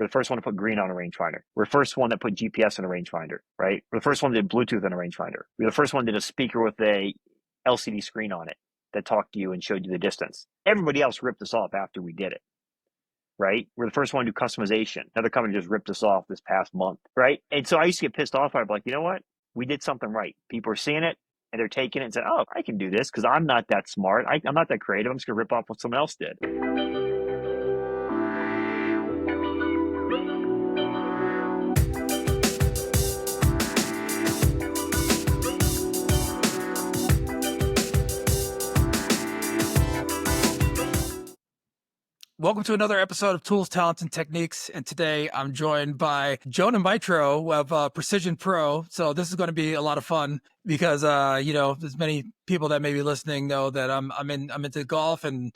We're the first one to put green on a rangefinder. We're the first one that put GPS on a rangefinder, right? We're the first one that did Bluetooth on a rangefinder. We're the first one that did a speaker with a LCD screen on it that talked to you and showed you the distance. Everybody else ripped us off after we did it, right? We're the first one to do customization. Another company just ripped us off this past month, right? And so I used to get pissed off. I'd be like, you know what? We did something right. People are seeing it and they're taking it and saying, oh, I can do this because I'm not that smart. I'm not that creative. I'm just going to rip off what someone else did. Welcome to another episode of Tools, Talents, and Techniques. And today I'm joined by Jonah Mytro of Precision Pro. So this is going to be a lot of fun because, there's many people that may be listening know that I'm into golf and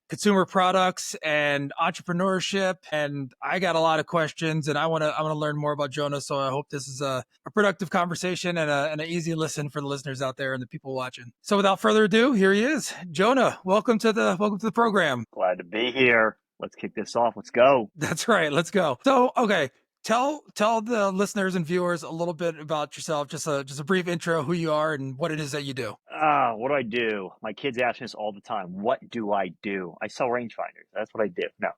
consumer products and entrepreneurship. And I got a lot of questions and I want to learn more about Jonah. So I hope this is a productive conversation and an easy listen for the listeners out there and the people watching. So without further ado, here he is. Jonah, welcome to the program. Glad to be here. Let's kick this off. Let's go. That's right. Let's go. So, okay. Tell the listeners and viewers a little bit about yourself, just a brief intro, who you are and what it is that you do. What do I do? My kids ask me this all the time. What do I do? I sell rangefinders. That's what I do. No,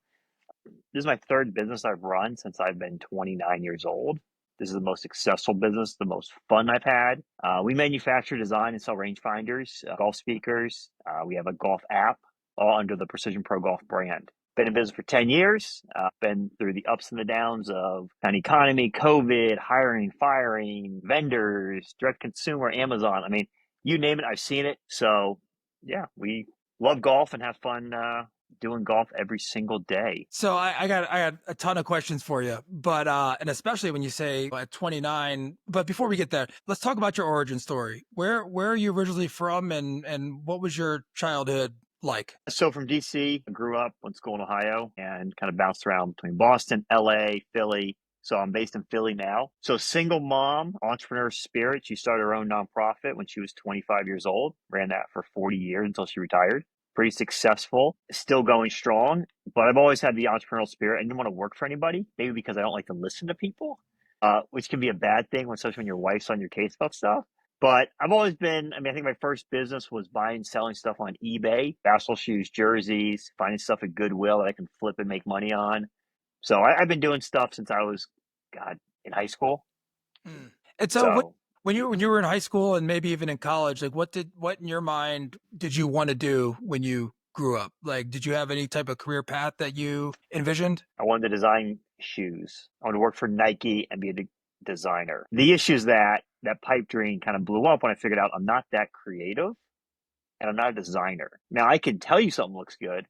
this is my third business I've run since I've been 29 years old. This is the most successful business, the most fun I've had. We manufacture, design, and sell rangefinders, golf speakers. We have a golf app, all under the Precision Pro Golf brand. Been in business for 10 years, been through the ups and the downs of an economy, COVID, hiring, firing, vendors, direct consumer, Amazon. I mean, you name it, I've seen it. So yeah, we love golf and have fun doing golf every single day. So I got a ton of questions for you, but and especially when you say at 29. But before we get there, let's talk about your origin story. Where are you originally from, and what was your childhood like? So from DC, I grew up, went to school in Ohio, and kind of bounced around between Boston, LA, Philly. So I'm based in Philly now. So single mom, entrepreneur spirit. She started her own nonprofit when she was 25 years old, ran that for 40 years until she retired. Pretty successful, still going strong, but I've always had the entrepreneurial spirit. I didn't want to work for anybody, maybe because I don't like to listen to people, which can be a bad thing, especially when your wife's on your case about stuff. But I've always been, I think my first business was buying and selling stuff on eBay, basketball shoes, jerseys, finding stuff at Goodwill that I can flip and make money on. So I've been doing stuff since I was, in high school. And so when you were in high school and maybe even in college, like what in your mind did you want to do when you grew up? Like, did you have any type of career path that you envisioned? I wanted to design shoes. I wanted to work for Nike and be a designer. The issue is that pipe dream kind of blew up when I figured out I'm not that creative and I'm not a designer. Now I can tell you something looks good.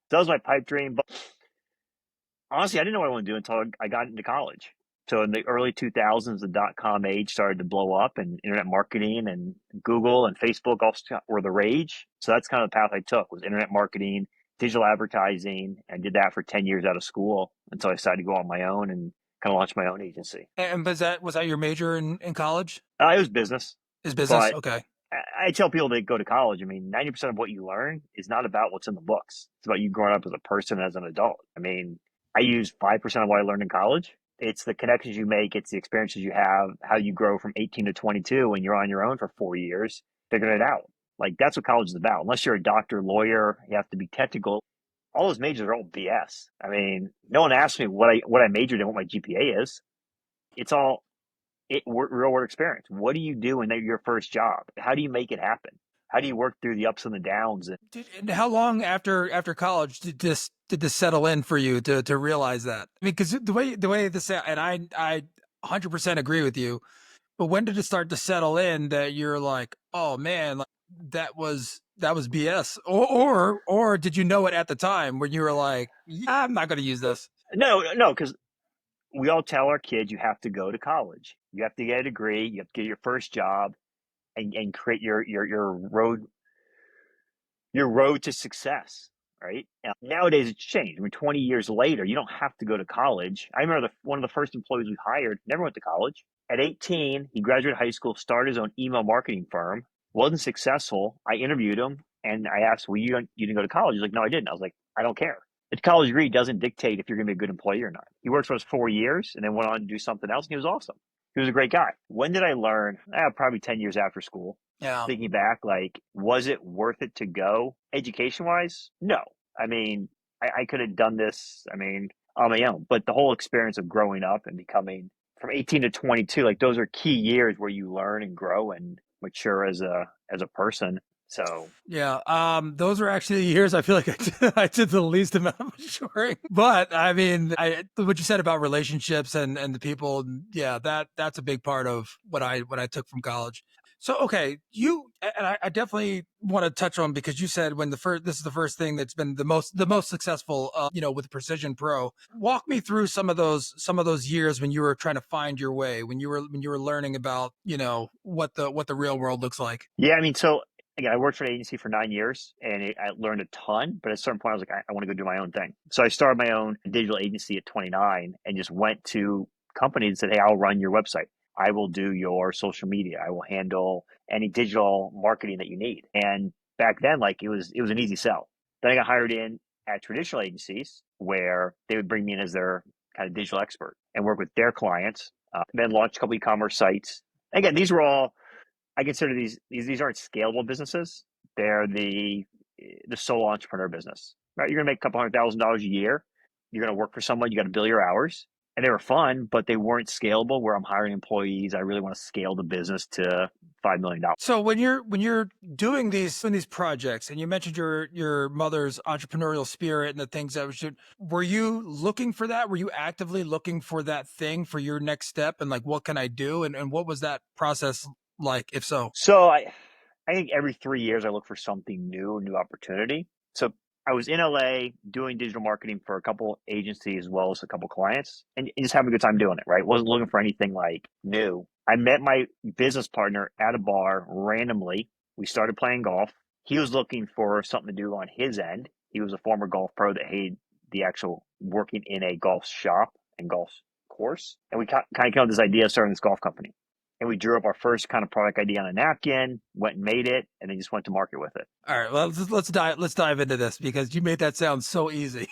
That was my pipe dream, but honestly, I didn't know what I wanted to do until I got into college. So in the early 2000s, the dot-com age started to blow up and internet marketing and Google and Facebook all were the rage. So that's kind of the path I took, was internet marketing, digital advertising. I did that for 10 years out of school until I decided to go on my own and kind of launch my own agency. And was that your major in college? It was business. Is business? Okay. I tell people that go to college, 90% of what you learn is not about what's in the books. It's about you growing up as a person, as an adult. I use 5% of what I learned in college. It's the connections you make. It's the experiences you have, how you grow from 18 to 22 when you're on your own for 4 years, figuring it out. Like, that's what college is about. Unless you're a doctor, lawyer, you have to be technical. All those majors are all BS. No one asked me what I majored in, what my GPA is. It's all real world experience. What do you do in your first job? How do you make it happen? How do you work through the ups and the downs? And how long after college did this settle in for you to realize that? Because the way this, and I 100% agree with you, but when did it start to settle in that you're like, oh man, like, that was BS, or did you know it at the time when you were like, yeah, I'm not going to use this? No, because we all tell our kids you have to go to college, you have to get a degree, you have to get your first job, and create your road to success, right? Nowadays it's changed. 20 years later, you don't have to go to college. I remember one of the first employees we hired never went to college. At 18, he graduated high school, started his own email marketing firm, wasn't successful. I interviewed him and I asked, well, you didn't go to college? He's like, no, I didn't. I was like, I don't care. A college degree doesn't dictate if you're going to be a good employee or not. He worked for us 4 years and then went on to do something else, and he was awesome. He was a great guy. When did I learn? Probably 10 years after school. Yeah. Thinking back, like, was it worth it to go education wise? No. I mean, I could have done this, I mean, on my own, but the whole experience of growing up and becoming from 18 to 22, like those are key years where you learn and grow and mature as a person. So Yeah, those are actually the years I feel like I did the least amount of maturing. But I mean, what you said about relationships and the people, yeah, that's a big part of what I took from college. So okay, I definitely want to touch on because you said when this is the first thing that's been the most successful, with Precision Pro. Walk me through some of those years when you were trying to find your way, when you were learning about what the real world looks like. yeah, I mean, so again, I worked for an agency for 9 years and I learned a ton, but at a certain point I was like, I want to go do my own thing. So I started my own digital agency at 29 and just went to companies and said, hey, I'll run your website. I will do your social media. I will handle any digital marketing that you need. And back then, like it was an easy sell. Then I got hired in at traditional agencies where they would bring me in as their kind of digital expert and work with their clients. Then launched a couple e-commerce sites. Again, these were all I consider these aren't scalable businesses. They're the solo entrepreneur business, right? You're gonna make a couple $100,000 a year. You're gonna work for someone. You got to bill your hours, and they were fun, but they weren't scalable. Where I'm hiring employees, I really want to scale the business to $5 million. So when you're doing these projects, and you mentioned your mother's entrepreneurial spirit and the things that were you looking for that? Were you actively looking for that thing for your next step? And like, what can I do? And what was that process like, if so? So I think every 3 years I look for something new, a new opportunity. So I was in LA doing digital marketing for a couple agencies as well as a couple clients and just having a good time doing it, right? Wasn't looking for anything like new. I met my business partner at a bar randomly. We started playing golf. He was looking for something to do on his end. He was a former golf pro that hated the actual working in a golf shop and golf course. And we kind of came up with this idea of starting this golf company and we drew up our first kind of product idea on a napkin, went and made it, and then just went to market with it. All right, well, let's dive into this because you made that sound so easy.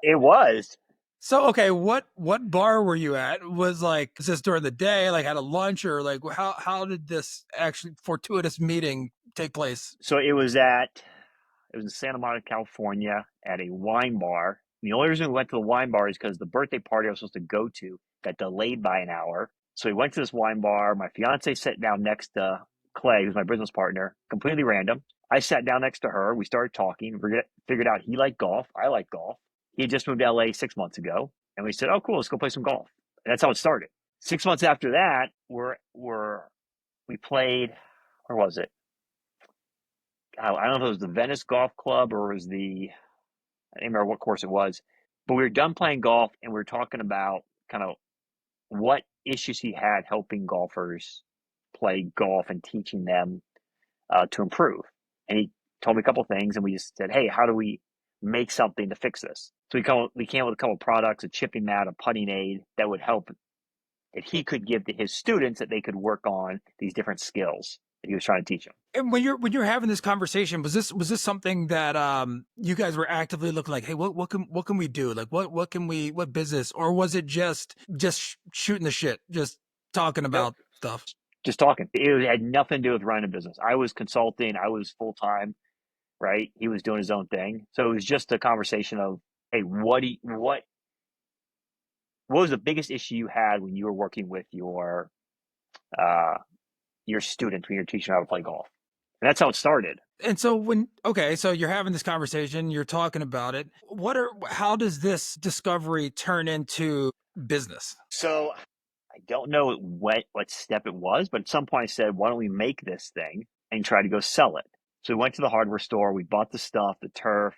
It was. So okay, what bar were you at? Was this during the day, like at a lunch, or like how did this actually fortuitous meeting take place? So it was in Santa Monica, California, at a wine bar. And the only reason we went to the wine bar is because the birthday party I was supposed to go to got delayed by an hour. So we went to this wine bar. My fiance sat down next to Clay, who's my business partner, completely random. I sat down next to her. We started talking. Figured out he liked golf. I like golf. He had just moved to LA 6 months ago, and we said, "Oh, cool, let's go play some golf." And that's how it started. 6 months after that, we played. Where was it? I don't know if it was the Venice Golf Club or it was I don't remember what course it was, but we were done playing golf and we were talking about kind of what issues he had helping golfers play golf and teaching them to improve. And he told me a couple of things, and we just said, "Hey, how do we make something to fix this?" So we came up with a couple of products, a chipping mat, a putting aid that would help that he could give to his students that they could work on these different skills that he was trying to teach them. And when you're having this conversation, was this something that you guys were actively looking like, hey, what can we do? Like what business, or was it just shooting the shit, just talking Nope. about stuff? Just talking. It had nothing to do with running a business. I was consulting. I was full time, right? He was doing his own thing. So it was just a conversation of, hey, what was the biggest issue you had when you were working with uh, your students when you're teaching how to play golf? And that's how it started. And so so you're having this conversation, you're talking about it. How does this discovery turn into business? So I don't know what step it was, but at some point I said, why don't we make this thing and try to go sell it? So we went to the hardware store, we bought the stuff, the turf,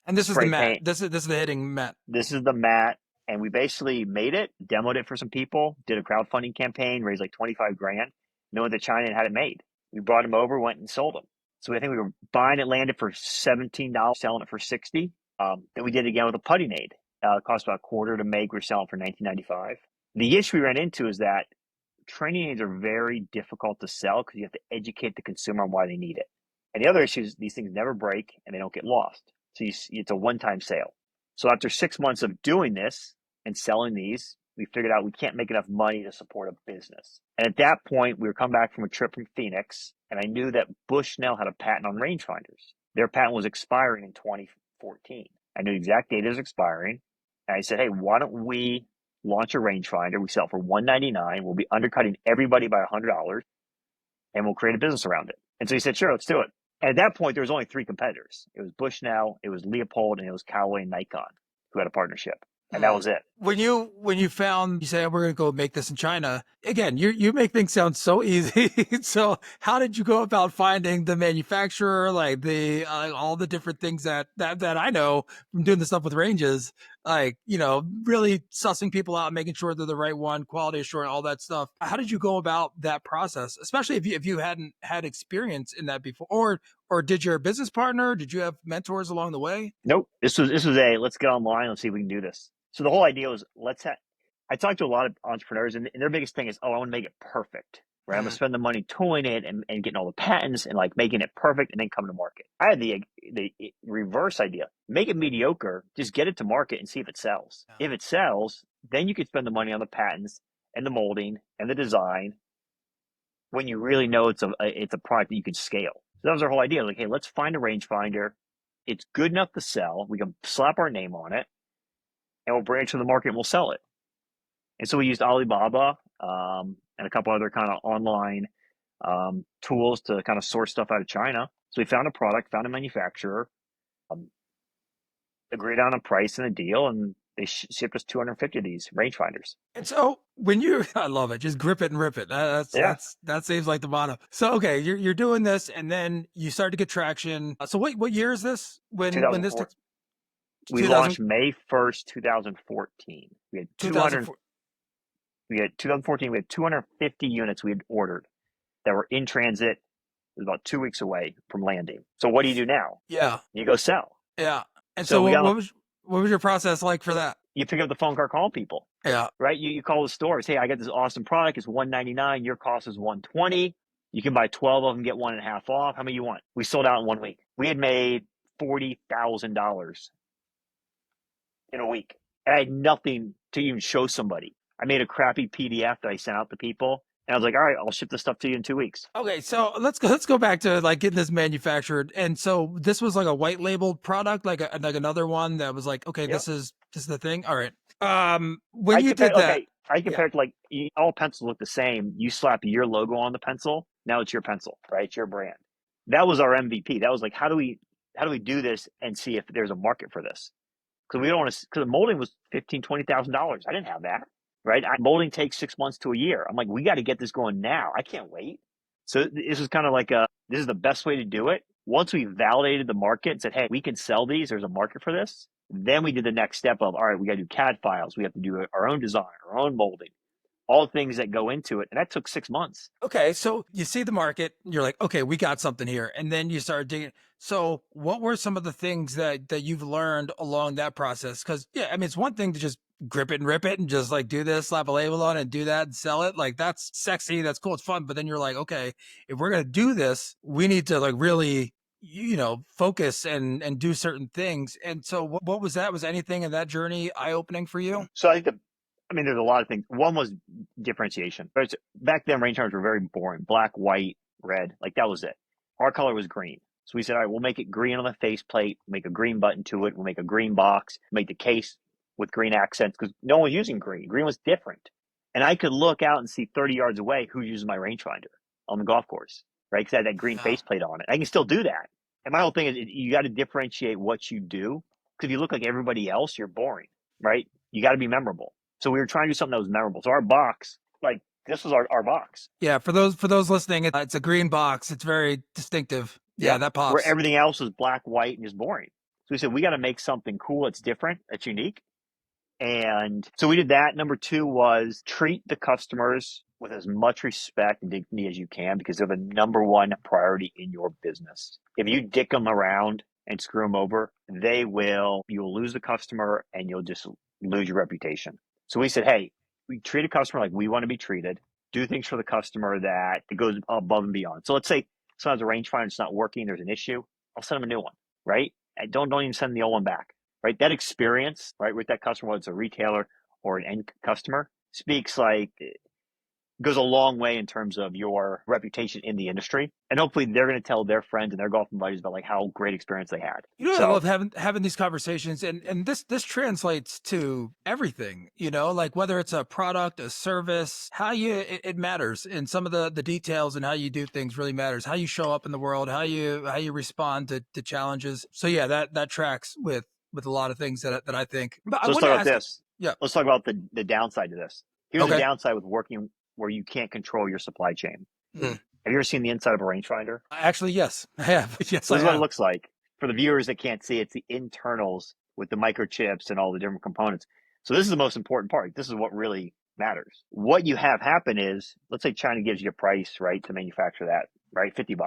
And this is the spray mat. paint. This is the hitting mat. This is the mat. And we basically made it, demoed it for some people, did a crowdfunding campaign, raised like 25 grand. No one to China and had it made. We brought them over, went and sold them. So I think we were buying it, landed for $17, selling it for 60. Then we did it again with a putting aid. It cost about a quarter to make. We were selling for $19.95. The issue we ran into is that training aids are very difficult to sell because you have to educate the consumer on why they need it. And the other issue is these things never break and they don't get lost. So it's a one-time sale. So after 6 months of doing this and selling these, we figured out we can't make enough money to support a business. And at that point, we were coming back from a trip from Phoenix, and I knew that Bushnell had a patent on rangefinders. Their patent was expiring in 2014. I knew the exact date it was expiring. And I said, hey, why don't we launch a rangefinder? We sell for $199. We'll be undercutting everybody by $100, and we'll create a business around it. And so he said, sure, let's do it. And at that point, there was only 3 competitors. It was Bushnell, it was Leopold, and it was Callaway and Nikon who had a partnership. And that was it. When you found, you say, we're going to go make this in China. Again, you make things sound so easy. So how did you go about finding the manufacturer, like the all the different things that I know from doing the stuff with ranges, like, really sussing people out, making sure they're the right one, quality assurance, all that stuff. How did you go about that process, especially if you hadn't had experience in that before, or did your business partner, did you have mentors along the way? Nope. This was let's get online, let's see if we can do this. So the whole idea was I talked to a lot of entrepreneurs, and their biggest thing is, I want to make it perfect, right? I'm going to spend the money tooling it and getting all the patents and like making it perfect and then come to market. I had the reverse idea. Make it mediocre, just get it to market and see if it sells. If it sells, then you could spend the money on the patents and the molding and the design when you really know it's a product that you can scale. So that was our whole idea. Like, hey, let's find a rangefinder. It's good enough to sell. We can slap our name on it, and we'll branch to the market and we'll sell it. And so we used Alibaba and a couple other kind of online tools to kind of source stuff out of China. So we found a product, found a manufacturer, agreed on a price and a deal, and they shipped us 250 of these rangefinders. And so I love it. Just grip it and rip it. That seems like the motto. So, okay, you're doing this, and then you start to get traction. So what year is this? When this we launched May 1st, 2014. We had 2014. We had 250 units we had ordered that were in transit. It was about 2 weeks away from landing. So what do you do now? Yeah, you go sell. Yeah. And so what was your process like for that? You pick up the phone, call people. Yeah. Right. You call the stores. Hey, I got this awesome product. It's $199. Your cost is $120. You can buy 12 of them, get 1.5 off. How many you want? We sold out in 1 week. We had made $40,000 in a week. I had nothing to even show somebody. I made a crappy PDF that I sent out to people. And I was like, all right, I'll ship this stuff to you in 2 weeks. Okay, so let's go back to like getting this manufactured. And so this was like a white labeled product, like another one that was like, okay, yep. This is the thing. All right. When you did that, I compared to like all pencils look the same. You slap your logo on the pencil. Now it's your pencil, right? It's your brand. That was our MVP. That was like, how do we do this and see if there's a market for this? Because we don't want to. Because the molding was $15,000-$20,000. I didn't have that. Right? Molding takes 6 months to a year. I'm like, we got to get this going now. I can't wait. So this is kind of like this is the best way to do it. Once we validated the market and said, hey, we can sell these, there's a market for this. Then we did the next step of, all right, we got to do CAD files. We have to do our own design, our own molding, all things that go into it. And that took 6 months. Okay. So you see the market, you're like, okay, we got something here. And then you start digging. So what were some of the things that you've learned along that process? Because, yeah, I mean, it's one thing to just grip it and rip it and just like do this, slap a label on it and do that and sell it. Like that's sexy. That's cool. It's fun. But then you're like, okay, if we're going to do this, we need to like really, focus and do certain things. And so what was that? Was anything in that journey eye-opening for you? So I think there's a lot of things. One was differentiation. Back then, rangefinders were very boring. Black, white, red. Like that was it. Our color was green. So we said, all right, we'll make it green on the faceplate, make a green button to it. We'll make a green box, make the case with green accents because no one was using green. Green was different. And I could look out and see 30 yards away who uses my rangefinder on the golf course, right? Because I had that green faceplate on it. I can still do that. And my whole thing is you got to differentiate what you do. Because if you look like everybody else, you're boring, right? You got to be memorable. So we were trying to do something that was memorable. So our box, like this was our box. Yeah, for those listening, it's a green box. It's very distinctive. Yeah, that pops. Where everything else was black, white, and just boring. So we said, we got to make something cool that's different, that's unique. And so we did that. Number 2 was treat the customers with as much respect and dignity as you can because they're the number one priority in your business. If you dick them around and screw them over, you'll lose the customer and you'll just lose your reputation. So we said, hey, we treat a customer like we want to be treated, do things for the customer that it goes above and beyond. So let's say sometimes a rangefinder is not working, there's an issue, I'll send them a new one, right? And don't even send the old one back, right? That experience, right, with that customer, whether it's a retailer or an end customer, speaks like goes a long way in terms of your reputation in the industry. And hopefully they're going to tell their friends and their golfing buddies about like how great experience they had. You know, I So love having these conversations, and this translates to everything. You know, like whether it's a product, a service, how it matters, and some of the details and how you do things really matters. How you show up in the world, how you respond to challenges. So yeah, that tracks with a lot of things that I think. But I let's want talk to about ask you. this. Yeah. Let's talk about the downside to this. Here's the Okay. downside with working where you can't control your supply chain. Mm. Have you ever seen the inside of a rangefinder? Actually, yes, I have. Yes, So I this is what it have. looks like. For the viewers that can't see, it's the internals with the microchips and all the different components. So this is the most important part. This is what really matters. What you have happen is, let's say China gives you a price, right, to manufacture that, right, $50.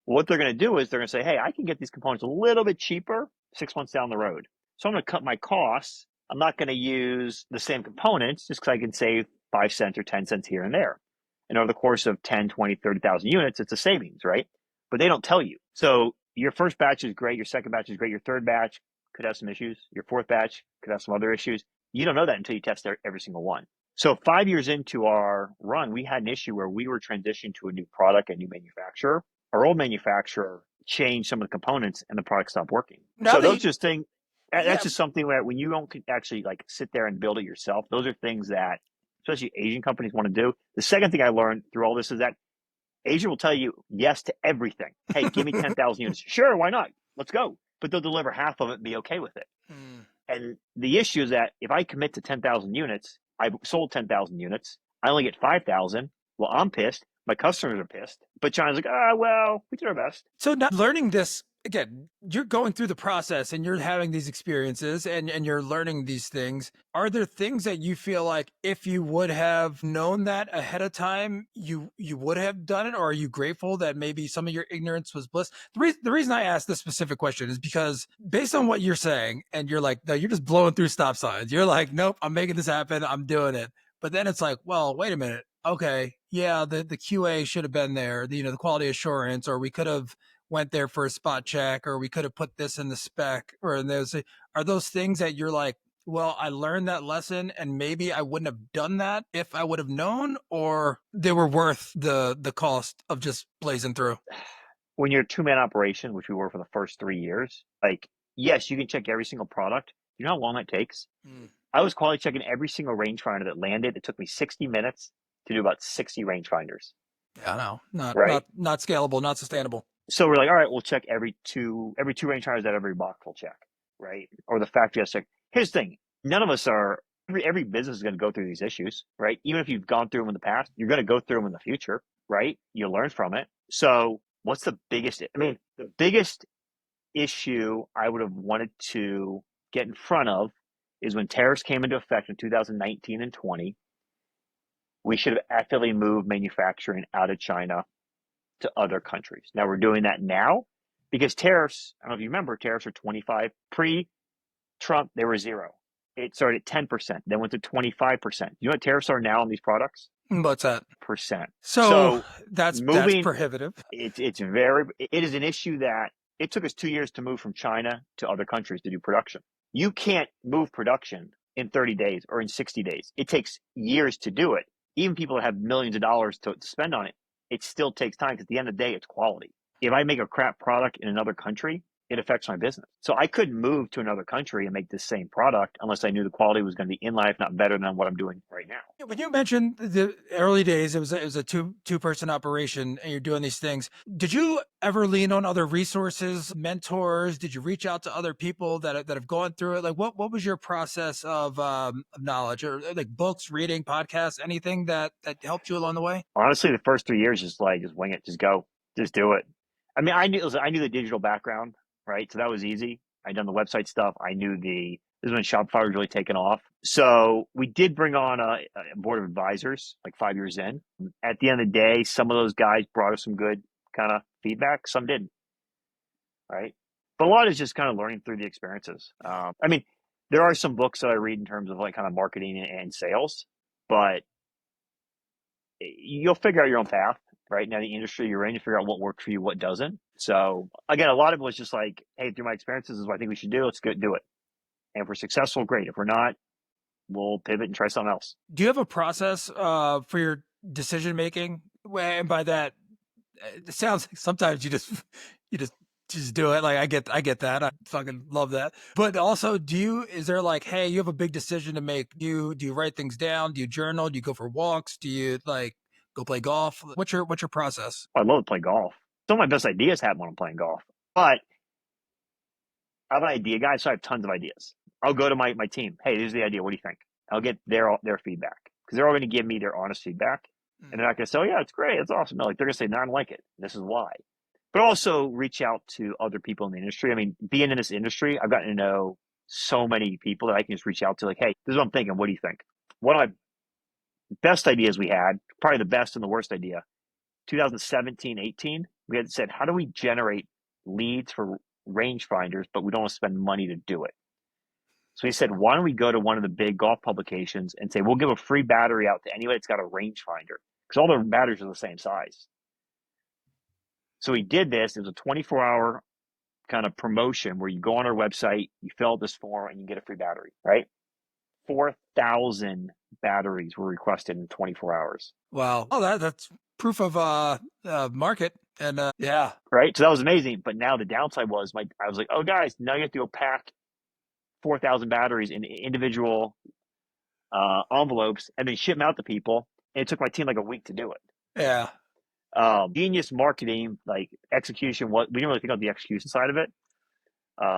What they're going to do is they're going to say, hey, I can get these components a little bit cheaper 6 months down the road. So I'm going to cut my costs. I'm not going to use the same components just because I can save 5 cents or 10 cents here and there. And over the course of 10, 20, 30,000 units, it's a savings, right? But they don't tell you. So your first batch is great. Your second batch is great. Your third batch could have some issues. Your fourth batch could have some other issues. You don't know that until you test every single one. So 5 years into our run, we had an issue where we were transitioning to a new product, a new manufacturer. Our old manufacturer changed some of the components and the product stopped working. Now So that those you, just things, yeah, that's just something that when you don't actually like sit there and build it yourself, those are things that especially Asian companies want to do. The second thing I learned through all this is that Asia will tell you yes to everything. Hey, give me 10,000 units. Sure, why not? Let's go. But they'll deliver half of it and be okay with it. Mm. And the issue is that if I commit to 10,000 units, I've sold 10,000 units, I only get 5,000. Well, I'm pissed. My customers are pissed. But China's like, well, we did our best. So now learning this again, you're going through the process and you're having these experiences and you're learning these things. Are there things that you feel like if you would have known that ahead of time, you would have done it? Or are you grateful that maybe some of your ignorance was bliss? The reason I asked this specific question is because based on what you're saying, and you're like, no, you're just blowing through stop signs. You're like, nope, I'm making this happen. I'm doing it. But then it's like, well, wait a minute. Okay, yeah, the QA should have been there. The quality assurance, or we could have went there for a spot check, or we could have put this in the spec, or in those. Are those things that you're like, well, I learned that lesson, and maybe I wouldn't have done that if I would have known, or they were worth the cost of just blazing through? When you're a two-man operation, which we were for the first 3 years, like, yes, you can check every single product. You know how long it takes? Mm. I was quality checking every single rangefinder that landed. It took me 60 minutes to do about 60 rangefinders, Yeah, no, right? not scalable, not sustainable. So we're like, all right, we'll check every two rangefinders that every box will check, right? Or the factory has to check. Here's the thing: none of us are. Every business is going to go through these issues, right? Even if you've gone through them in the past, you're going to go through them in the future, right? You learn from it. So what's the biggest? I mean, the biggest issue I would have wanted to get in front of is when tariffs came into effect in 2019 and 20. We should have actively moved manufacturing out of China to other countries. Now we're doing that now because tariffs, I don't know if you remember, tariffs are 25. Pre-Trump, they were zero. It started at 10%, then went to 25%. You know what tariffs are now on these products? What's that? Percent. So So that's moving, prohibitive. it is an issue that it took us 2 years to move from China to other countries to do production. You can't move production in 30 days or in 60 days. It takes years to do it. Even people that have millions of dollars to spend on it, it still takes time because at the end of the day, it's quality. If I make a crap product in another country, it affects my business. So I couldn't move to another country and make the same product unless I knew the quality was going to be in line, if not better than what I'm doing right now. When you mentioned the early days, it was a two person operation, and you're doing these things. Did you ever lean on other resources, mentors? Did you reach out to other people that have gone through it? Like, what was your process of knowledge, or like books, reading, podcasts, anything that helped you along the way? Honestly, the first 3 years, just wing it, just go, just do it. I mean, I knew the digital background, right? So that was easy. I'd done the website stuff. I knew this is when Shopify was really taking off. So we did bring on a board of advisors like 5 years in. At the end of the day, some of those guys brought us some good kind of feedback. Some didn't, right? But a lot is just kind of learning through the experiences. I mean, there are some books that I read in terms of like kind of marketing and sales, but you'll figure out your own path. right? Now the industry you're in, you figure out what works for you, what doesn't. So again, a lot of it was just like, hey, through my experiences, this is what I think we should do. Let's go do it. And if we're successful, great. If we're not, we'll pivot and try something else. Do you have a process for your decision making? And by that, it sounds like sometimes you just do it. Like I get that. I fucking love that. But also, is there like, hey, you have a big decision to make? Do you write things down? Do you journal? Do you go for walks? Do you like go play golf? What's your process? I love to play golf. Some of my best ideas happen when I'm playing golf. But I'm an idea guy, so I have tons of ideas. I'll go to my team. Hey, here's the idea. What do you think? I'll get their feedback because they're all going to give me their honest feedback. And they're not going to say, oh, yeah, it's great. It's awesome. No, like they're going to say, no, I don't like it. This is why. But also reach out to other people in the industry. I mean, being in this industry, I've gotten to know so many people that I can just reach out to like, hey, this is what I'm thinking. What do you think? One of my best ideas we had, probably the best and the worst idea, 2017, 18, we had said, how do we generate leads for rangefinders, but we don't want to spend money to do it? So he said, why don't we go to one of the big golf publications and say, we'll give a free battery out to anybody that's got a rangefinder because all the batteries are the same size. So he did this. It was a 24-hour kind of promotion where you go on our website, you fill out this form, and you get a free battery, right? 4,000 batteries were requested in 24 hours. Wow. Oh, that's proof of market. And yeah. Right. So that was amazing. But now the downside was I was like, oh, guys, now you have to go pack 4,000 batteries in individual envelopes and then ship them out to people. And it took my team like a week to do it. Yeah. Genius marketing, like execution. We didn't really think of the execution side of it.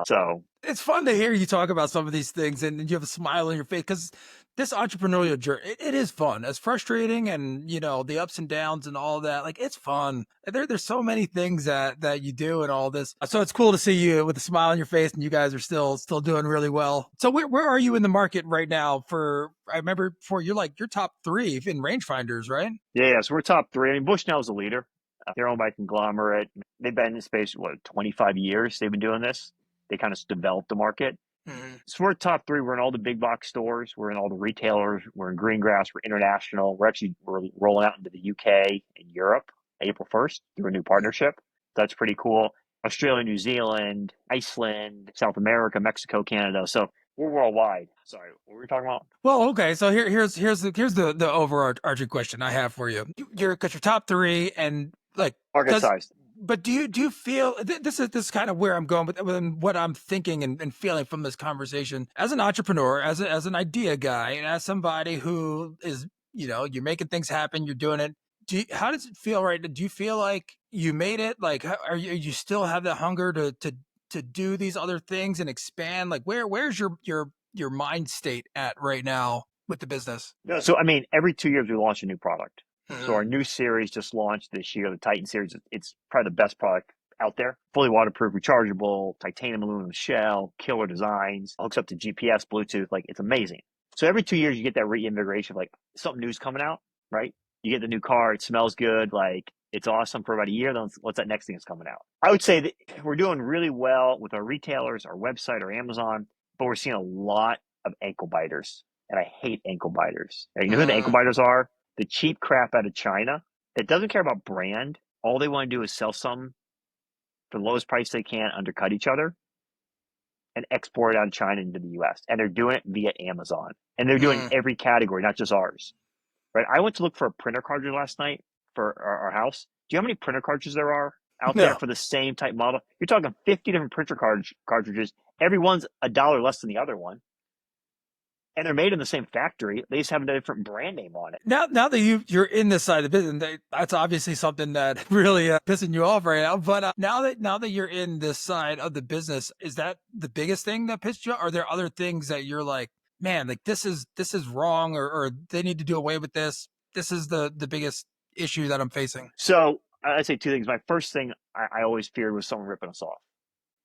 So it's fun to hear you talk about some of these things and you have a smile on your face because this entrepreneurial journey, it is fun. It's frustrating and, the ups and downs and all that. Like, it's fun. There's so many things that you do and all this. So it's cool to see you with a smile on your face and you guys are still doing really well. So where are you in the market right now I remember before you're top 3 in rangefinders, right? Yeah. So we're top 3. I mean, Bushnell is a leader. They're owned by a conglomerate. They've been in this space, 25 years they've been doing this. They kind of developed the market. Mm-hmm. So we're top 3. We're in all the big box stores. We're in all the retailers. We're in Greengrass. We're international. We're rolling out into the UK and Europe April 1st through a new partnership. That's pretty cool. Australia, New Zealand, Iceland, South America, Mexico, Canada. So we're worldwide. Sorry, what were we talking about? Well, okay. So here's the overarching question I have for you. You're top 3 and like market size. But do you feel this is kind of where I'm going with what I'm thinking and feeling from this conversation as an entrepreneur, as an idea guy, and as somebody who is, you're making things happen, you're doing it. How does it feel right? Do you feel like you made it? Like, you still have the hunger to do these other things and expand? Like, where's your mind state at right now with the business? No, so I mean, every 2 years we launch a new product. So our new series just launched this year, the Titan series. It's probably the best product out there. Fully waterproof, rechargeable, titanium aluminum shell, killer designs, hooks up to GPS, Bluetooth. Like, it's amazing. So every 2 years you get that reinvigoration of like something new's coming out, right? You get the new car, it smells good, like it's awesome for about a year. Then what's that next thing that's coming out? I would say that we're doing really well with our retailers, our website, our Amazon, but we're seeing a lot of ankle biters. And I hate ankle biters. You know who the ankle biters are? The cheap crap out of China that doesn't care about brand. All they want to do is sell some for the lowest price they can, undercut each other, and export it out of China into the US. And they're doing it via Amazon. And they're doing every category, not just ours. Right? I went to look for a printer cartridge last night for our house. Do you know how many printer cartridges there are out there for the same type model? You're talking 50 different printer cartridges. Every one's $1 less than the other one. And they're made in the same factory. They just have a different brand name on it. Now that you're in this side of the business, that's obviously something that really pissing you off right now. But now that you're in this side of the business, is that the biggest thing that pissed you off? Are there other things that you're like, man, like this is wrong, or they need to do away with this? This is the biggest issue that I'm facing. So I'd say 2 things. My first thing I always feared was someone ripping us off.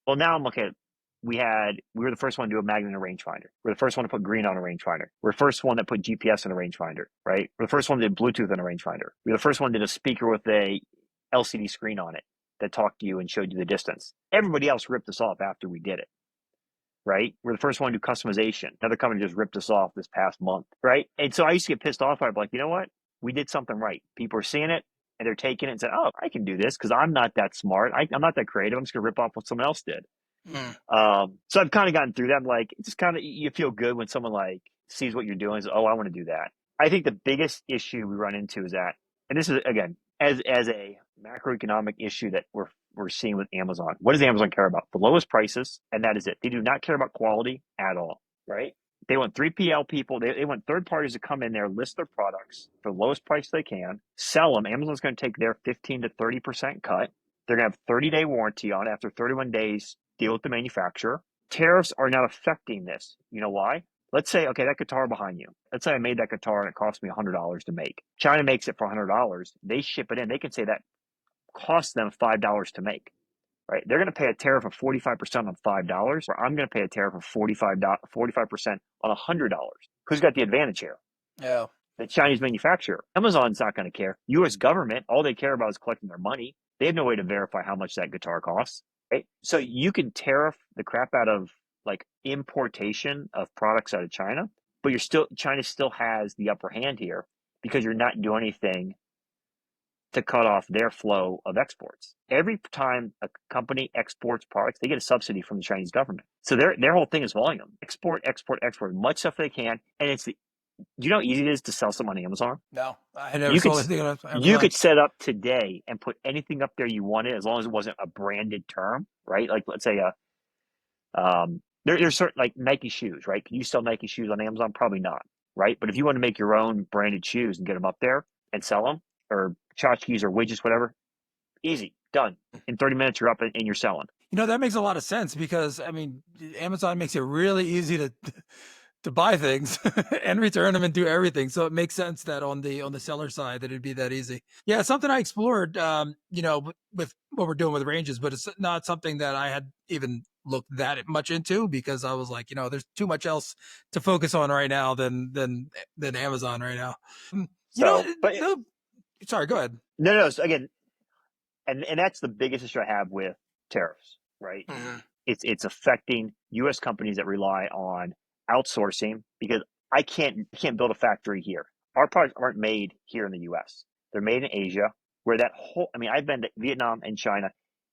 Well, now I'm looking at we were the first one to do a magnet in a rangefinder. We're the first one to put green on a rangefinder. We're the first one that put GPS in a rangefinder, right? We're the first one that did Bluetooth in a rangefinder. We're the first one that did a speaker with a LCD screen on it that talked to you and showed you the distance. Everybody else ripped us off after we did it, right? We're the first one to do customization. Another company just ripped us off this past month, right? And so I used to get pissed off. I'd be like, you know what? We did something right. People are seeing it. and they're taking it and saying, "Oh, I can do this because I'm not that smart. I'm not that creative. I'm just gonna rip off what someone else did." Mm. So I've kind of gotten through that. I'm like, it's just kind of, you feel good when someone like sees what you're doing. And says, "Oh, I want to do that." I think the biggest issue we run into is that, and this is again as a macroeconomic issue that we're seeing with Amazon. What does Amazon care about? The lowest prices, and that is it. They do not care about quality at all, right? They want 3PL people. They want third parties to come in there, list their products for the lowest price they can, sell them. Amazon's going to take their 15 to 30% cut. They're going to have 30-day warranty on it. After 31 days, deal with the manufacturer. Tariffs are not affecting this. You know why? Let's say, okay, that guitar behind you. Let's say I made that guitar and it cost me $100 to make. China makes it for $100. They ship it in. They can say that costs them $5 to make, right? They're going to pay a tariff of 45% on $5, or I'm going to pay a tariff of 45% on $100. Who's got the advantage here? Yeah. The Chinese manufacturer. Amazon's not going to care. U.S. government, all they care about is collecting their money. They have no way to verify how much that guitar costs, right? So you can tariff the crap out of like importation of products out of China, but China still has the upper hand here because you're not doing anything to cut off their flow of exports. Every time a company exports products, they get a subsidy from the Chinese government. So their whole thing is volume. Export, export, export, much stuff they can. And do you know how easy it is to sell something on Amazon? No, I never You could sold anything on you Amazon. could set up today and put anything up there you wanted as long as it wasn't a branded term, right? Like let's say there's certain like Nike shoes, right? Can you sell Nike shoes on Amazon? Probably not, right? But if you want to make your own branded shoes and get them up there and sell them, or tchotchkes or widgets, whatever, easy, done. In 30 minutes, you're up and you're selling. That makes a lot of sense because I mean, Amazon makes it really easy to buy things and return them and do everything. So it makes sense that on the seller side that it'd be that easy. Yeah, it's something I explored, with what we're doing with ranges, but it's not something that I had even looked that much into because I was like, there's too much else to focus on right now than Amazon right now. You know, So, but no, sorry, go ahead. no. So again, and that's the biggest issue I have with tariffs, right? Mm-hmm. It's affecting U.S. companies that rely on outsourcing because I can't build a factory here. Our products aren't made here in the U.S. They're made in Asia, where that whole. I mean, I've been to Vietnam and China.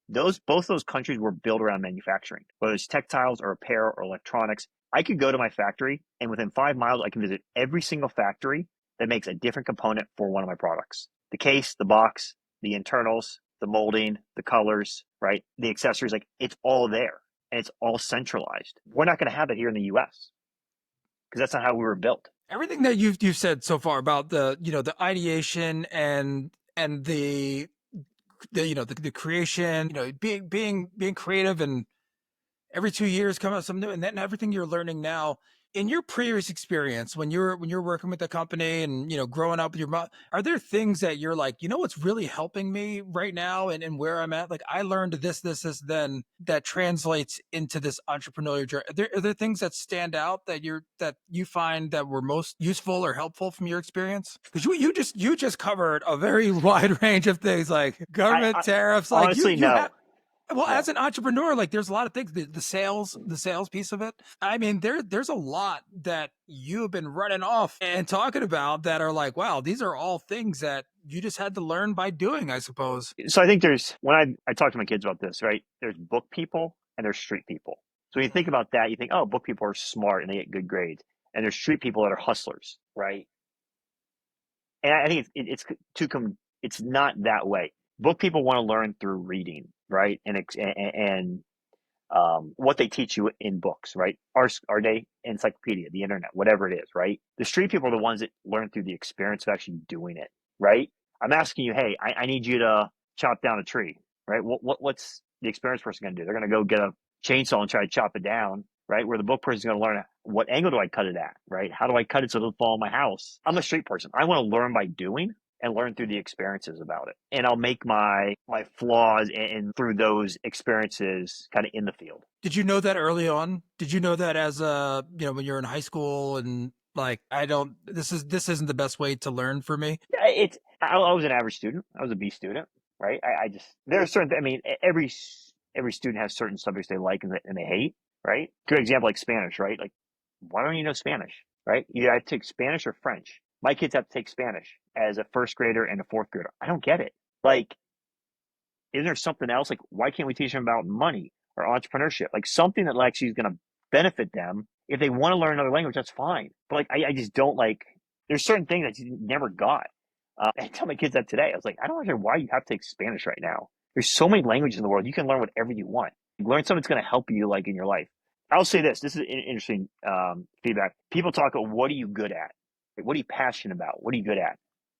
Both those countries were built around manufacturing, whether it's textiles or apparel or electronics. I could go to my factory, and within 5 miles, I can visit every single factory that makes a different component for one of my products. The case, the box, the internals, the molding, the colors, right? The accessories, like it's all there and it's all centralized. We're not going to have it here in the US because that's not how we were built. Everything that you've said so far about the ideation and the creation, being creative and every 2 years come out with something new, and then everything you're learning now in your previous experience when you're working with the company and growing up with your mom, are there things that you're like, what's really helping me right now and where I'm at? Like I learned this then that translates into this entrepreneurial journey. Are there things that stand out that you find that were most useful or helpful from your experience? Because you just covered a very wide range of things like government I tariffs, like honestly you have. no. Well, No. as an entrepreneur, like there's a lot of things, the sales piece of it. I mean, there's a lot that you have been running off and talking about that are like, wow, these are all things that you just had to learn by doing, I suppose. So I think when I talk to my kids about this, right? There's book people and there's street people. So when you think about that, you think, oh, book people are smart and they get good grades. And there's street people that are hustlers, right? And I think it's not that way. Book people want to learn through reading, right? And what they teach you in books, right? Our day encyclopedia, the internet, whatever it is, right? The street people are the ones that learn through the experience of actually doing it, right? I'm asking you, hey, I need you to chop down a tree, right? What's the experienced person going to do? They're going to go get a chainsaw and try to chop it down, right? Where the book person is going to learn what angle do I cut it at, right? How do I cut it so it doesn't fall on my house? I'm a street person. I want to learn by doing and learn through the experiences about it. And I'll make my flaws and through those experiences kind of in the field. Did you know that early on? Did you know that as when you're in high school and like, this isn't the best way to learn for me? Yeah, I was an average student. I was a B student, right? I just, there are certain, I mean, every student has certain subjects they like and they hate, right? Good example, like Spanish, right? Like, why don't you know Spanish, right? You either take Spanish or French. My kids have to take Spanish as a first grader and a fourth grader. I don't get it. Like, isn't there something else? Like, why can't we teach them about money or entrepreneurship? Like something that actually is going to benefit them. If they want to learn another language, that's fine. But like, I just don't like, there's certain things that you never got. I tell my kids that today. I was like, I don't understand why you have to take Spanish right now. There's so many languages in the world. You can learn whatever you want. Learn something that's going to help you like in your life. I'll say this. This is interesting feedback. People talk about what are you good at? Like, what are you passionate about? What are you good at?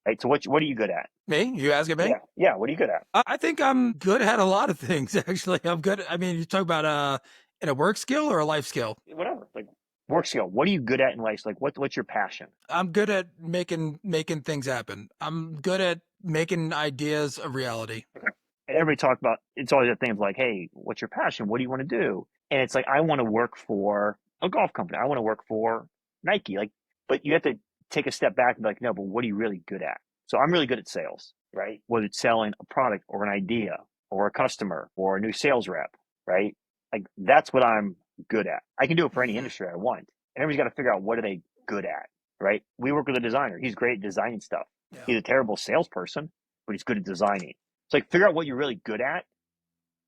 Right. So what are you good at? Me? You asking me? Yeah. Yeah. What are you good at? I think I'm good at a lot of things, actually. I'm good. I mean, you talk about in a work skill or a life skill? Whatever. Like work skill. What are you good at in life? Like what's your passion? I'm good at making things happen. I'm good at making ideas a reality. Okay. And everybody talk about it's always a thing of like, hey, what's your passion? What do you want to do? And it's like I want to work for a golf company. I want to work for Nike. Like, but you have to take a step back and be like, no, but what are you really good at? So I'm really good at sales, right? Whether it's selling a product or an idea or a customer or a new sales rep, right? Like that's what I'm good at. I can do it for any industry I want. And everybody's got to figure out what are they good at, right? We work with a designer. He's great at designing stuff. Yeah. He's a terrible salesperson, but he's good at designing. It's like figure out what you're really good at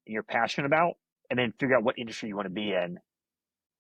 and you're passionate about, and then figure out what industry you want to be in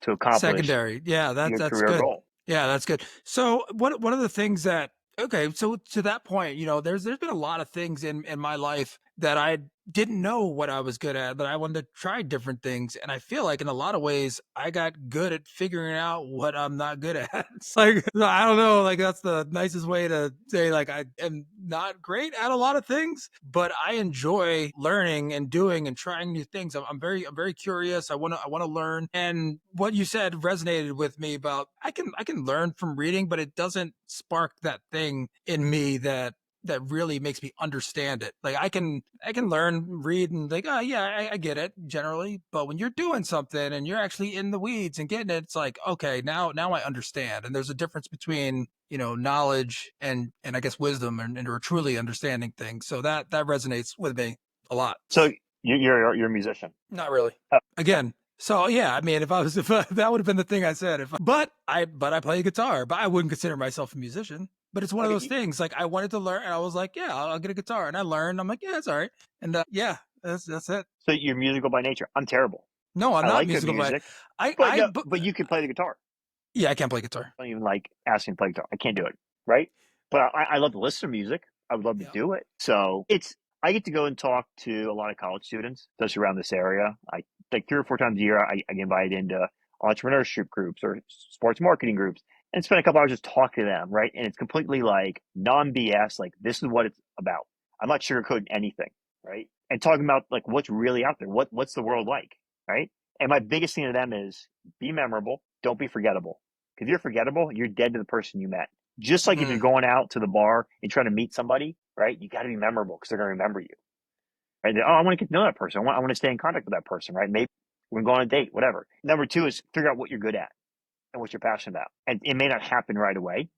to accomplish secondary. Yeah, your that's career good. goal. Yeah, that's good. So one of the things that okay, so to that point, there's been a lot of things in my life that I didn't know what I was good at, but I wanted to try different things. And I feel like in a lot of ways I got good at figuring out what I'm not good at. It's like I don't know, like that's the nicest way to say like I am not great at a lot of things, but I enjoy learning and doing and trying new things. I'm very curious. I want to learn. And what you said resonated with me about I can learn from reading, but it doesn't spark that thing in me that really makes me understand it. Like I can learn, read, and like, oh yeah, I get it generally. But when you're doing something and you're actually in the weeds and getting it, it's like, okay, now I understand. And there's a difference between knowledge and I guess wisdom and or truly understanding things. So that resonates with me a lot. So you're a musician? Not really. Oh, Again. So yeah, I mean, if that would have been the thing I said. But I play guitar, but I wouldn't consider myself a musician. But it's one of those things. Like I wanted to learn, and I was like, yeah, I'll get a guitar, and I learned. I'm like, yeah, it's all right, and yeah, that's it. so you're musical by nature. I'm terrible. No, I'm I not like good musical, music, but but you can play the guitar. yeah, I can't play guitar. I don't even like asking to play guitar. I can't do it, right? But I love to listen to music. I would love to Yeah. do it. So I get to go and talk to a lot of college students, especially around this area. I like 3 or 4 times a year. I get invited into entrepreneurship groups or sports marketing groups and spend a couple hours just talking to them, right? And it's completely like non BS. Like this is what it's about. I'm not sugarcoating anything, right? And talking about like what's really out there. What's the world like, right? And my biggest thing to them is be memorable. Don't be forgettable. If you're forgettable, you're dead to the person you met. Just like if you're going out to the bar and trying to meet somebody, right? You got to be memorable because they're going to remember you. Right? Oh, I want to get to know that person. I want to stay in contact with that person, right? Maybe we're going on a date, whatever. Number 2 is figure out what you're good at and what you're passionate about. And it may not happen right away,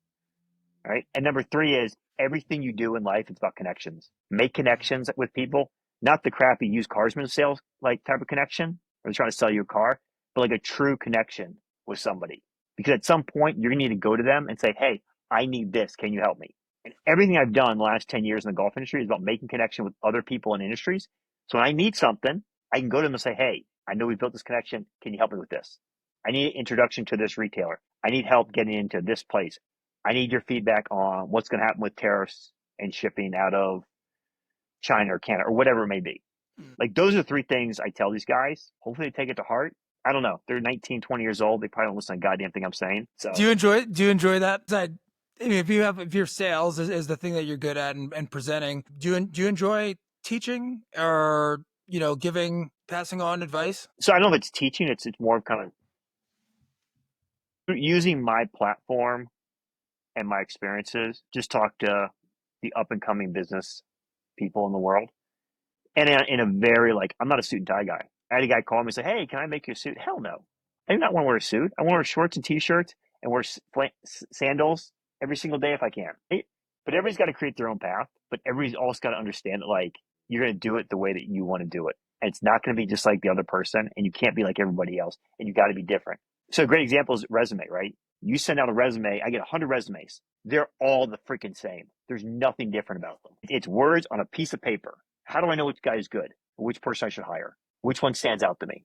right? And number 3 is everything you do in life, it's about connections. Make connections with people, not the crappy used carsman sales like type of connection where they're trying to sell you a car, but like a true connection with somebody. Because at some point, you're going to need to go to them and say, hey, I need this. Can you help me? And everything I've done the last 10 years in the golf industry is about making connection with other people in industries. So when I need something, I can go to them and say, hey, I know we built this connection. Can you help me with this? I need an introduction to this retailer. I need help getting into this place. I need your feedback on what's going to happen with tariffs and shipping out of China or Canada or whatever it may be. Like those are 3 things I tell these guys. Hopefully they take it to heart. I don't know. They're 19, 20 years old. They probably don't listen to a goddamn thing I'm saying. So Do you enjoy that? I mean, if your sales is the thing that you're good at and presenting, do you enjoy teaching or passing on advice? So I don't know if it's teaching. It's more of kind of using my platform and my experiences. Just talk to the up and coming business people in the world, and in a very like I'm not a suit and tie guy. I had a guy call me and say, "Hey, can I make you a suit?" Hell no. I do not want to wear a suit. I want to wear shorts and t-shirts and wear sandals every single day if I can. But everybody's got to create their own path. But everybody's also got to understand that like you're going to do it the way that you want to do it, and it's not going to be just like the other person, and you can't be like everybody else, and you got to be different. So a great example is resume, right? You send out a resume, I get 100 resumes. They're all the freaking same. There's nothing different about them. It's words on a piece of paper. How do I know which guy is good? Which person I should hire? Which one stands out to me?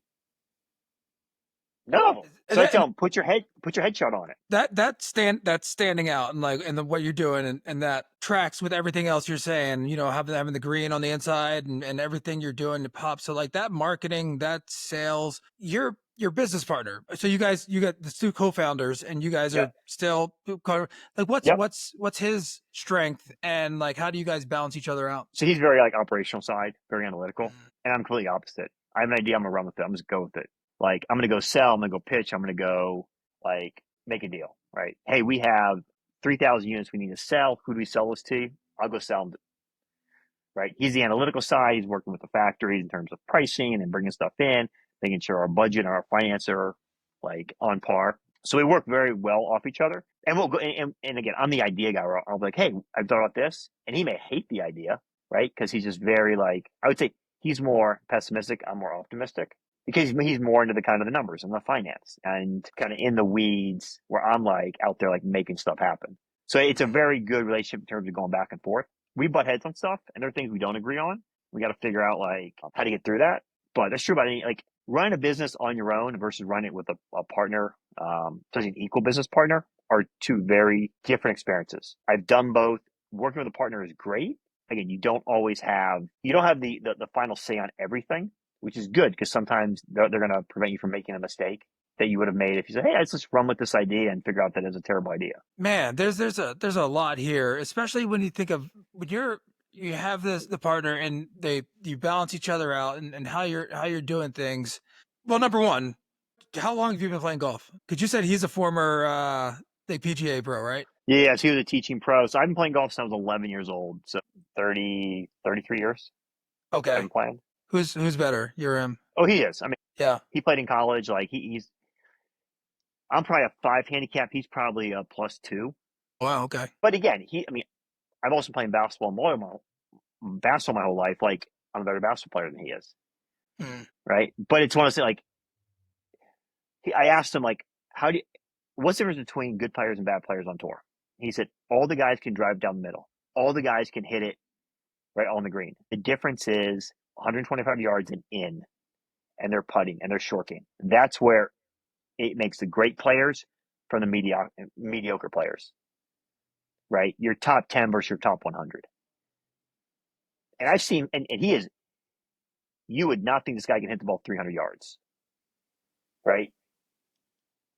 None of them. So I tell them, put your headshot on it. That's standing out and like and what you're doing and that tracks with everything else you're saying, you know, having the green on the inside and everything you're doing to pop. So like that marketing, that sales, your business partner. So you got the two co-founders and you guys Yep. are still like Yep. what's his strength and like how do you guys balance each other out? So he's very like operational side, very analytical, and I'm completely opposite. I have an idea, I'm gonna run with it. I'm just go with it. Like I'm gonna go sell, I'm gonna go pitch, I'm gonna go like make a deal, right? Hey, we have 3,000 units we need to sell. Who do we sell this to? I'll go sell them. Right? He's the analytical side. He's working with the factories in terms of pricing and bringing stuff in, making sure our budget and our finance are like on par. So we work very well off each other. And we'll go, and again, I'm the idea guy where I'll be like, hey, I've thought about this. And he may hate the idea, right? Because he's just very like, I would say he's more pessimistic. I'm more optimistic because he's more into the kind of the numbers and the finance and kind of in the weeds where I'm like out there like making stuff happen. So it's a very good relationship in terms of going back and forth. We butt heads on stuff and there are things we don't agree on. We got to figure out like how to get through that. But that's true about any, like running a business on your own versus running it with a partner, especially an equal business partner, are two very different experiences. I've done both. Working with a partner is great. Again, you don't have the final say on everything, which is good because sometimes they're going to prevent you from making a mistake that you would have made if you said, hey, let's just run with this idea and figure out that it's a terrible idea. Man, there's a lot here, especially when you think of when you have the partner and you balance each other out and how you're doing things. Well, number one, how long have you been playing golf? Because you said he's a former like PGA pro, right? Yeah, so he was a teaching pro. So I've been playing golf since I was 11 years old. So 33 years I've Okay. been playing. Who's better? You're him. Oh, he is. I mean, Yeah. he played in college. Like I'm probably a 5 handicap. He's probably a +2. Wow. Okay. But again, I've also played basketball my whole life. Like I'm a better basketball player than he is. Hmm. Right. But it's one of those like, I asked him like, what's the difference between good players and bad players on tour? He said, all the guys can drive down the middle. All the guys can hit it right on the green. The difference is 125 yards and they're putting and they're shorting. That's where it makes the great players from the mediocre players, right? Your top 10 versus your top 100. And I've seen, and he is, you would not think this guy can hit the ball 300 yards, right?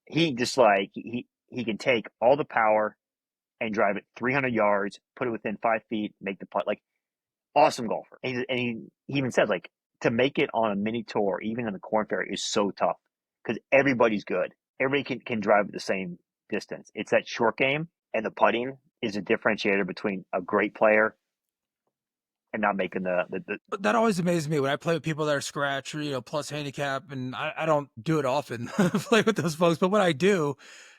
He just like, he can take all the power and drive it 300 yards, put it within 5 feet, make the putt. Like, awesome golfer. And he even says, like, to make it on a mini tour, even in the Corn Ferry, is so tough because everybody's good. Everybody can drive at the same distance. It's that short game, and the putting is a differentiator between a great player and not making the That always amazes me when I play with people that are scratch or, you know, plus handicap. And I don't do it often, play with those folks. But when I do,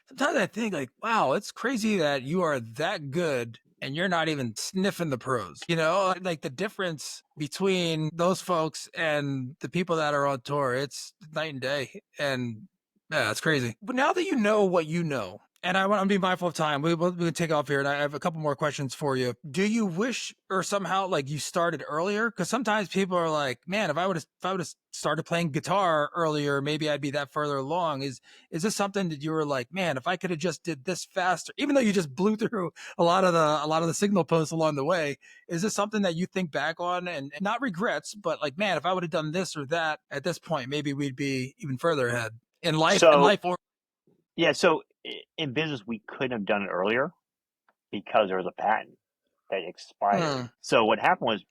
sometimes I think like, wow, it's crazy that you are that good and you're not even sniffing the pros. You know, like the difference between those folks and the people that are on tour, it's night and day. And yeah, it's crazy. But now that you know what you know, and I want to be mindful of time. We can take off here, and I have a couple more questions for you. Do you wish, or somehow, like you started earlier? Because sometimes people are like, "Man, if I would have started playing guitar earlier, maybe I'd be that further along." Is this something that you were like, "Man, if I could have just did this faster," even though you just blew through a lot of the signal posts along the way? Is this something that you think back on and not regrets, but like, man, if I would have done this or that at this point, maybe we'd be even further ahead in life or yeah. So in business, we couldn't have done it earlier because there was a patent that expired. So what happened was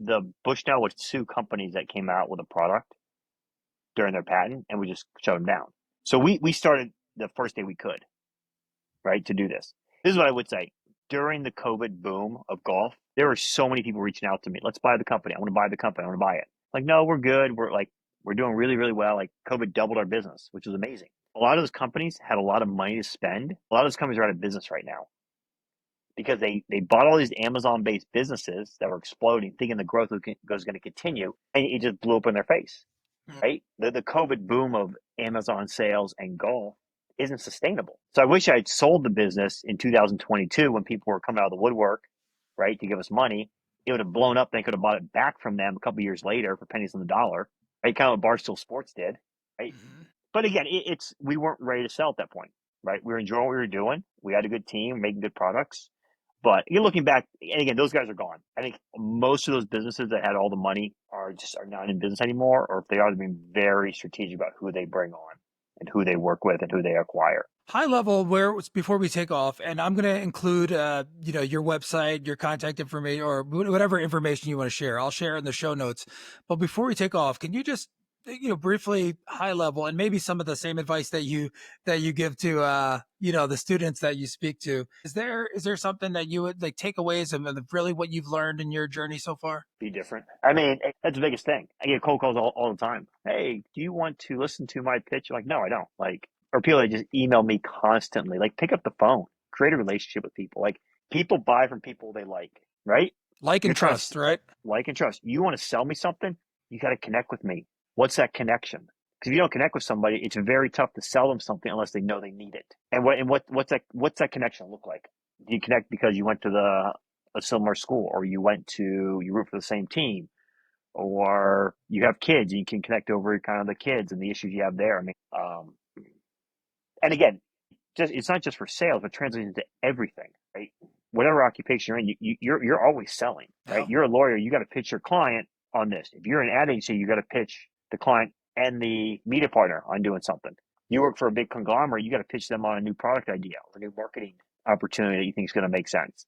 the Bushnell would sue companies that came out with a product during their patent, and we just shut them down. So we started the first day we could, right, to do this. This is what I would say. During the COVID boom of golf, there were so many people reaching out to me. Let's buy the company. I want to buy the company. I want to buy it. Like, no, we're good. We're doing really, really well. Like COVID doubled our business, which is amazing. A lot of those companies had a lot of money to spend. A lot of those companies are out of business right now because they bought all these Amazon-based businesses that were exploding, thinking the growth was going to continue, and it just blew up in their face, right? The COVID boom of Amazon sales and golf, isn't sustainable. So I wish I had sold the business in 2022 when people were coming out of the woodwork, right, to give us money. It would have blown up. They could have bought it back from them a couple of years later for pennies on the dollar, right? Kind of what Barstool Sports did, right? Mhm. But again, it's we weren't ready to sell at that point, right? We were enjoying what we were doing. We had a good team, making good products. But you're looking back, and again, those guys are gone. I think most of those businesses that had all the money are not in business anymore, or if they are, they're being very strategic about who they bring on and who they work with and who they acquire. High level, where before we take off, and I'm going to include, your website, your contact information, or whatever information you want to share. I'll share in the show notes. But before we take off, can you just, briefly high level, and maybe some of the same advice that you give to, the students that you speak to? Is there something that you would like takeaways and really what you've learned in your journey so far? Be different. I mean, that's the biggest thing. I get cold calls all the time. Hey, do you want to listen to my pitch? I'm like, no, I don't. Like, or people that just email me constantly. Like, pick up the phone, create a relationship with people. Like, people buy from people they like, right? Like You're and trying trust, to right? like and trust. You want to sell me something? You got to connect with me. What's that connection? Because if you don't connect with somebody, it's very tough to sell them something unless they know they need it. And what's that connection look like? Do you connect because you went to a similar school, or you root for the same team, or you have kids and you can connect over kind of the kids and the issues you have there. I mean, and again, it's not just for sales, but translates into everything, right? Whatever occupation you're in, you're always selling, right? Yeah. You're a lawyer, you got to pitch your client on this. If you're an ad agency, you got to pitch the client and the media partner on doing something. You work for a big conglomerate, you got to pitch them on a new product idea or a new marketing opportunity that you think is going to make sense,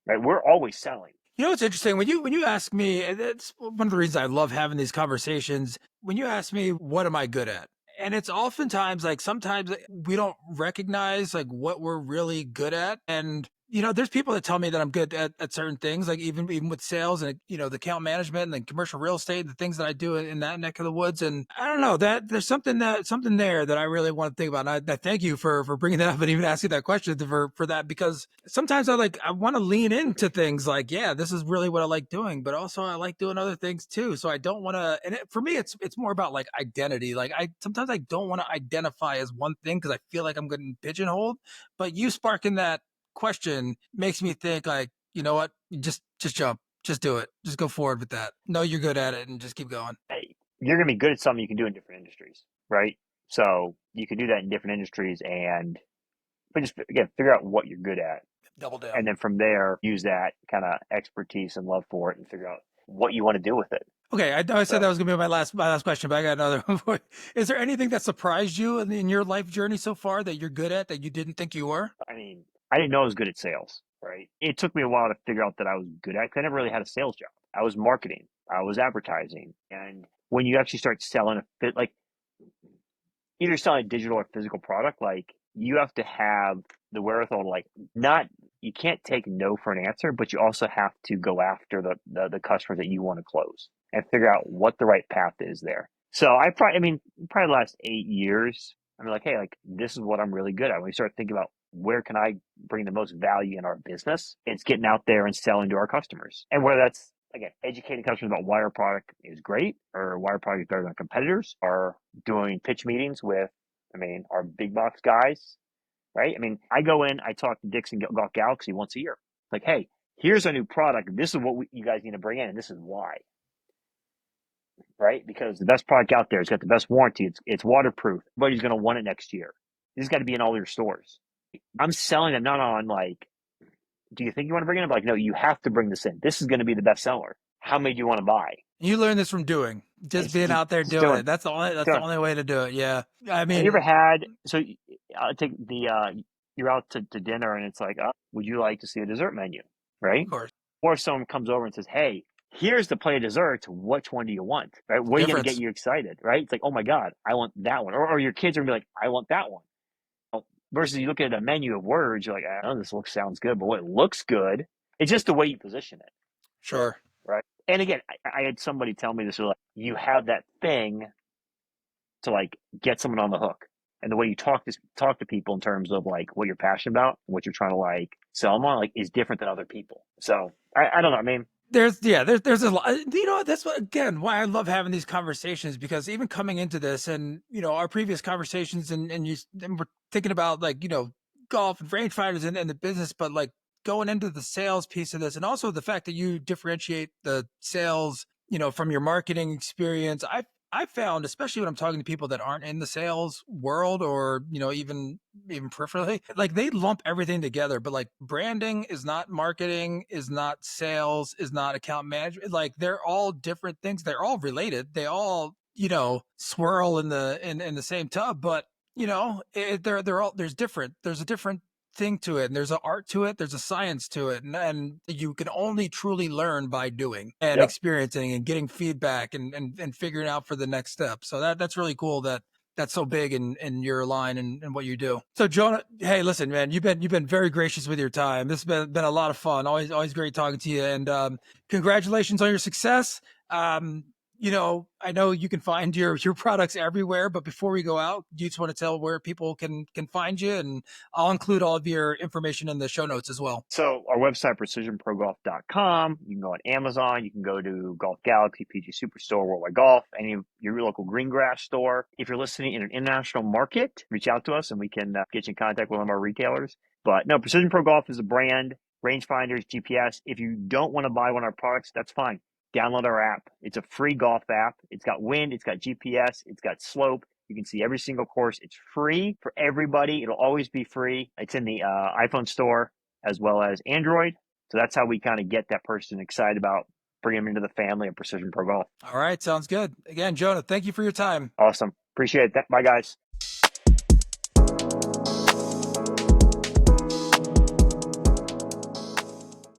right? We're always selling. You know, it's interesting when you ask me, and it's one of the reasons I love having these conversations. When you ask me, what am I good at? And it's oftentimes like sometimes we don't recognize like what we're really good at. And there's people that tell me that I'm good at certain things, like even with sales and the account management and then commercial real estate, the things that I do in that neck of the woods. And I don't know that there's something there that I really want to think about. And I thank you for bringing that up and even asking that question for that, because sometimes I want to lean into things like, yeah, this is really what I like doing, but also I like doing other things too. So I don't want to. And for me, it's more about like identity. Like sometimes I don't want to identify as one thing because I feel like I'm getting pigeonholed. But you sparking that question makes me think like, you know what, just jump, just do it, just go forward with that, know you're good at it and just keep going. Hey, you're going to be good at something you can do in different industries, right? So you can do that in different industries, but just again, figure out what you're good at. Double down. And then from there, use that kind of expertise and love for it and figure out what you want to do with it. Okay, I know I said that So, was gonna be my last question, but I got another one. Is there anything that surprised you in your life journey so far that you're good at that you didn't think you were? I mean, I didn't know I was good at sales, right? It took me a while to figure out that I was good at it 'cause I never really had a sales job. I was marketing, I was advertising. And when you actually start selling a fit, like either selling a digital or physical product, like you have to have the wherewithal to like not you can't take no for an answer, but you also have to go after the customers that you want to close and figure out what the right path is there. So probably the last 8 years, I'm like, hey, like this is what I'm really good at. When we start thinking about where can I bring the most value in our business, it's getting out there and selling to our customers. And whether that's again, educating customers about why our product is great or why our product is better than competitors, or doing pitch meetings with, our big box guys, right? I go in, I talk to Dixon Golf Galaxy once a year. Like, hey, here's a new product. This is what you guys need to bring in, and this is why, right? Because the best product out there, it's got the best warranty. It's waterproof. Everybody's going to want it next year. This has got to be in all your stores. I'm selling them not on like, do you think you want to bring it in? I'm like, no, you have to bring this in. This is going to be the best seller. How many do you want to buy? You learn this from doing, just It's being just, out there just doing doing, it. That's the doing. only way to do it. Yeah, I Have you ever mean, had, so I take you're out to dinner and it's like, would you like to see a dessert menu? of Right? course, Or if someone comes over and says, hey, here's the plate of desserts. Which one do you want? Right? What are you going to get difference. you excited? Right? It's like, oh my God, I want that one. Or your kids are going to be like, I want that one. Versus you look at a menu of words, you're like, I know this sounds good, but what looks good, it's just the way you position it. Sure. Right? And again, I had somebody tell me this, like, you have that thing to like get someone on the hook. And the way you talk to people in terms of like what you're passionate about, what you're trying to like sell them on, like is different than other people. So I don't know. there's a lot. That's what, again, why I love having these conversations, because even coming into this and our previous conversations, and we're thinking about, like, golf and rangefinders and the business, but like going into the sales piece of this, and also the fact that you differentiate the sales from your marketing experience. I found, especially when I'm talking to people that aren't in the sales world, or even peripherally, like they lump everything together. But like branding is not marketing, is not sales, is not account management. Like they're all different things. They're all related. They all swirl in the same tub. But they're all there's different. There's a different thing to it, and there's an art to it, there's a science to it, and you can only truly learn by doing and Yep. experiencing and getting feedback and figuring out for the next step. So that's really cool that that's so big in your line and what you do. So Jonah, hey, listen, man, you've been very gracious with your time. This has been a lot of fun. Always great talking to you, and congratulations on your success. I know you can find your products everywhere, but before we go out, do you just want to tell where people can find you? And I'll include all of your information in the show notes as well. So our website, precisionprogolf.com. You can go on Amazon. You can go to Golf Galaxy, PG Superstore, Worldwide Golf, any of your local green grass store. If you're listening in an international market, reach out to us and we can get you in contact with one of our retailers. But no, Precision Pro Golf is a brand, rangefinders, GPS. If you don't want to buy one of our products, that's fine. Download our app. It's a free golf app. It's got wind, it's got GPS, it's got slope. You can see every single course. It's free for everybody. It'll always be free. It's in the iPhone store as well as Android. So that's how we kind of get that person excited about bringing them into the family of Precision Pro Golf. All right, sounds good. Again, Jonah, thank you for your time. Awesome. Appreciate that. Bye, guys.